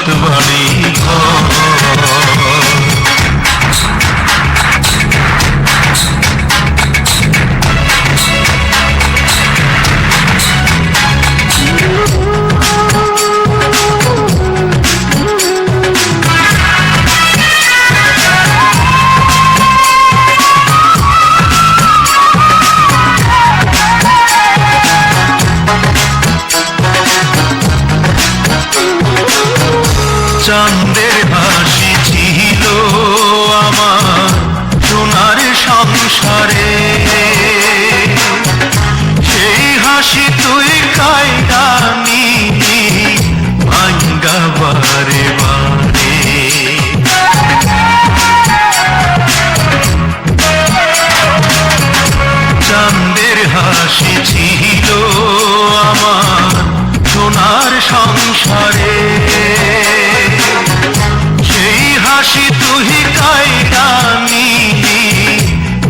বসত বাড়ি ঘর। চাঁদের হাসি ছিল আমার সোনার সংসারে, সেই হাসি তুই কায়দা নিলি ভাঙ্গা বারে বারে। চাঁদের হাসি ছিল আমার সোনার সংসারে, সেই হাসি তুই কায়দা নিলি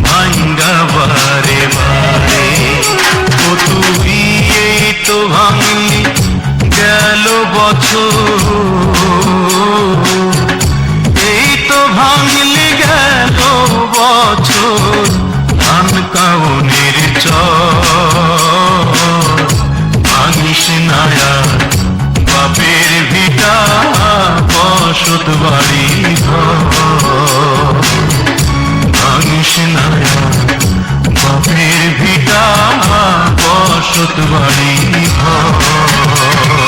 ভাঙ্গা বারে বারে। ও তুই এই তো ভাঙলি গেল বছর, এই তো ভাঙলি গেল বছর ধান কাউনের চর। ভাঙিস নায়া বাপের ভিটা বসত বাড়ি ঘর। ভাঙিস নায়া বাপের ভিটা বসত বাড়ি ঘর।